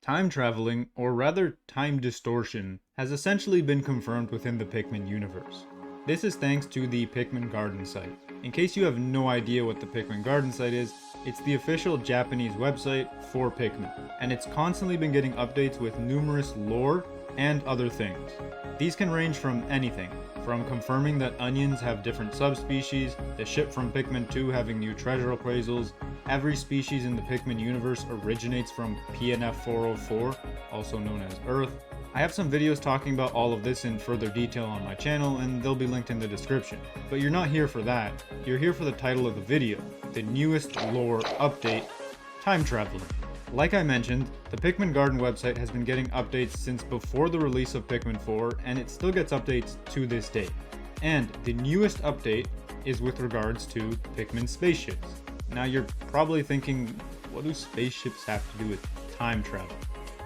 Time traveling, or rather time distortion, has essentially been confirmed within the Pikmin universe. This is thanks to the Pikmin Garden site. In case you have no idea what the Pikmin Garden site is, it's the official Japanese website for Pikmin, and it's constantly been getting updates with numerous lore and other things. These can range from anything, from confirming that onions have different subspecies, the ship from Pikmin 2 having new treasure appraisals, every species in the Pikmin universe originates from PNF 404, also known as Earth. I have some videos talking about all of this in further detail on my channel, and they'll be linked in the description. But you're not here for that, you're here for the title of the video, the newest lore update, time traveling. Like I mentioned, the Pikmin Garden website has been getting updates since before the release of Pikmin 4, and it still gets updates to this day. And the newest update is with regards to Pikmin spaceships. Now you're probably thinking, what do spaceships have to do with time travel?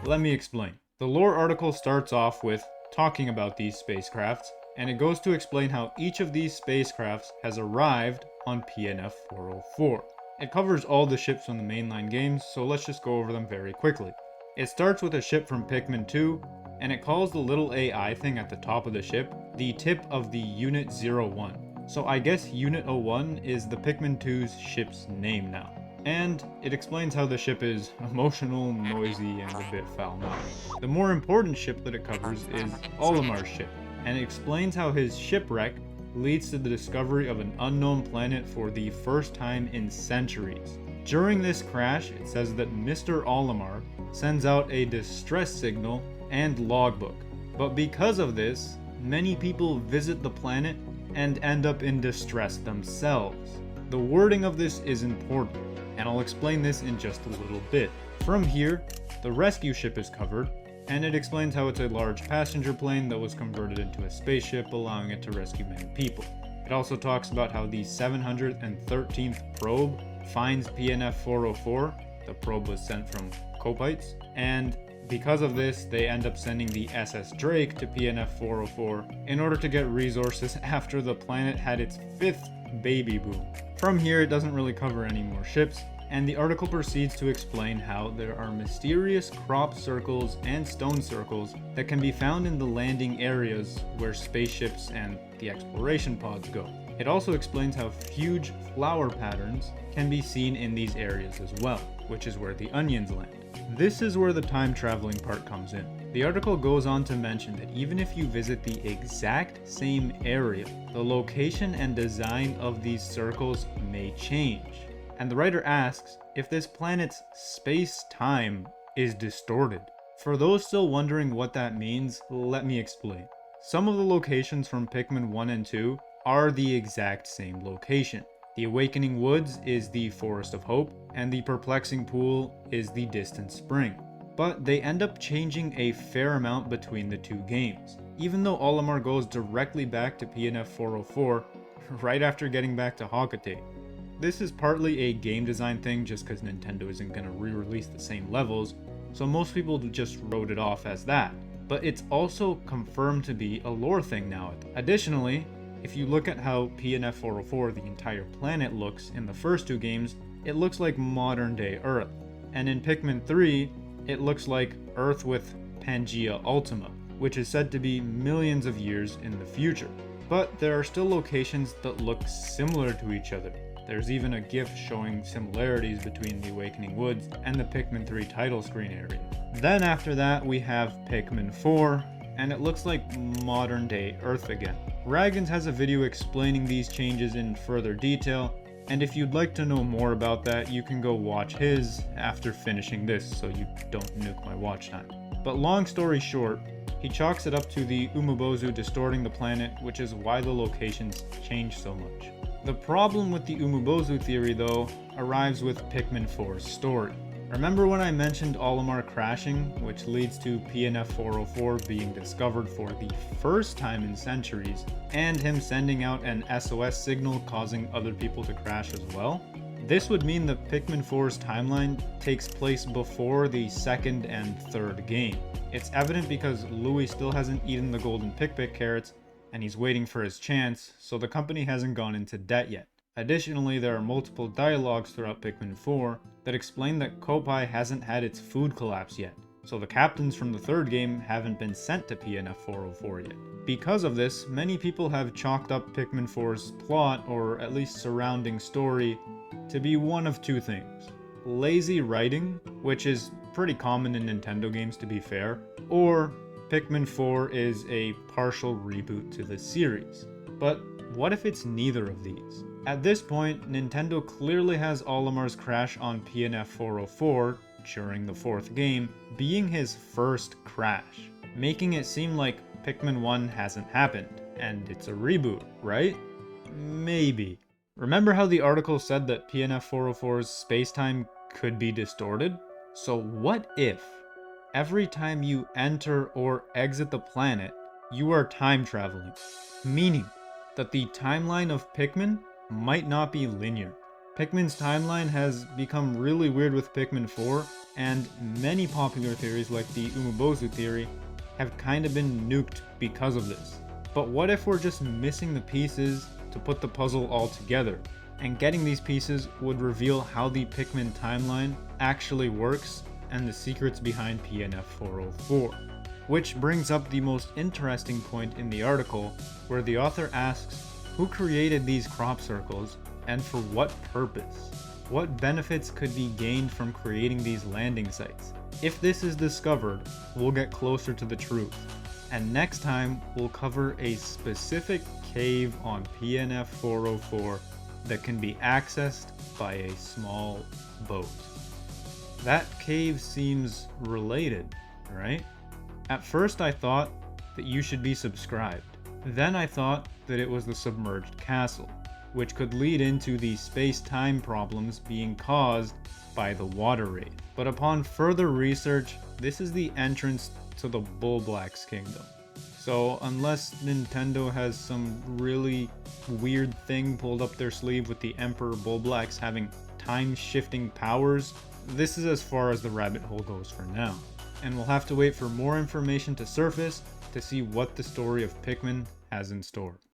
Let me explain. The lore article starts off with talking about these spacecrafts, and it goes to explain how each of these spacecrafts has arrived on PNF 404. It covers all the ships from the mainline games, so let's just go over them very quickly. It starts with a ship from Pikmin 2, and it calls the little AI thing at the top of the ship the tip of the Unit 01. So I guess Unit 01 is the Pikmin 2's ship's name now. And it explains how the ship is emotional, noisy, and a bit foul-mouthed. The more important ship that it covers is Olimar's ship, and it explains how his shipwreck leads to the discovery of an unknown planet for the first time in centuries. During this crash, it says that Mr. Olimar sends out a distress signal and logbook. But because of this, many people visit the planet and end up in distress themselves. The wording of this is important, and I'll explain this in just a little bit. From here, the rescue ship is covered, and it explains how it's a large passenger plane that was converted into a spaceship, allowing it to rescue many people. It also talks about how the 713th probe finds PNF 404. The probe was sent from Copites, and because of this, they end up sending the SS Drake to PNF 404 in order to get resources after the planet had its 5th baby boom. From here, it doesn't really cover any more ships, and the article proceeds to explain how there are mysterious crop circles and stone circles that can be found in the landing areas where spaceships and the exploration pods go. It also explains how huge flower patterns can be seen in these areas as well, which is where the onions land. This is where the time traveling part comes in. The article goes on to mention that even if you visit the exact same area, the location and design of these circles may change. And the writer asks if this planet's space-time is distorted. For those still wondering what that means, let me explain. Some of the locations from Pikmin 1 and 2 are the exact same location. The Awakening Woods is the Forest of Hope, and the Perplexing Pool is the Distant Spring. But they end up changing a fair amount between the two games, even though Olimar goes directly back to PNF 404 right after getting back to Hocate. This is partly a game design thing just because Nintendo isn't going to re-release the same levels, so most people just wrote it off as that. But it's also confirmed to be a lore thing now. Additionally, if you look at how PNF 404, the entire planet, looks in the first two games, it looks like modern day Earth. And in Pikmin 3, it looks like Earth with Pangea Ultima, which is said to be millions of years in the future. But there are still locations that look similar to each other. There's even a GIF showing similarities between the Awakening Woods and the Pikmin 3 title screen area. Then after that we have Pikmin 4, and it looks like modern day Earth again. Raggin has a video explaining these changes in further detail, and if you'd like to know more about that, you can go watch his after finishing this so you don't nuke my watch time. But long story short, he chalks it up to the Umabozu distorting the planet, which is why the locations change so much. The problem with the Umabozu theory, though, arrives with Pikmin 4's story. Remember when I mentioned Olimar crashing, which leads to PNF 404 being discovered for the first time in centuries, and him sending out an SOS signal causing other people to crash as well? This would mean that Pikmin 4's timeline takes place before the second and third game. It's evident because Louis still hasn't eaten the golden Pikmin carrots, and he's waiting for his chance, so the company hasn't gone into debt yet. Additionally, there are multiple dialogues throughout Pikmin 4 that explain that Kopai hasn't had its food collapse yet, so the captains from the third game haven't been sent to PNF 404 yet. Because of this, many people have chalked up Pikmin 4's plot, or at least surrounding story, to be one of two things. Lazy writing, which is pretty common in Nintendo games to be fair, or Pikmin 4 is a partial reboot to the series. But what if it's neither of these? At this point, Nintendo clearly has Olimar's crash on PNF 404 during the fourth game being his first crash, making it seem like Pikmin 1 hasn't happened, and it's a reboot, right? Maybe. Remember how the article said that PNF 404's spacetime could be distorted? So what if every time you enter or exit the planet, you are time traveling? Meaning that the timeline of Pikmin might not be linear. Pikmin's timeline has become really weird with Pikmin 4, and many popular theories like the Umabozu theory have kind of been nuked because of this. But what if we're just missing the pieces to put the puzzle all together? And getting these pieces would reveal how the Pikmin timeline actually works and the secrets behind PNF 404. Which brings up the most interesting point in the article, where the author asks who created these crop circles and for what purpose? What benefits could be gained from creating these landing sites? If this is discovered, we'll get closer to the truth. And next time, we'll cover a specific cave on PNF 404 that can be accessed by a small boat. That cave seems related, right? At first I thought that you should be subscribed. Then I thought that it was the submerged castle, which could lead into the space-time problems being caused by the water raid. But upon further research, this is the entrance to the Bulblax Kingdom. So unless Nintendo has some really weird thing pulled up their sleeve with the Emperor Bulblax having time-shifting powers, this is as far as the rabbit hole goes for now. And we'll have to wait for more information to surface to see what the story of Pikmin has in store.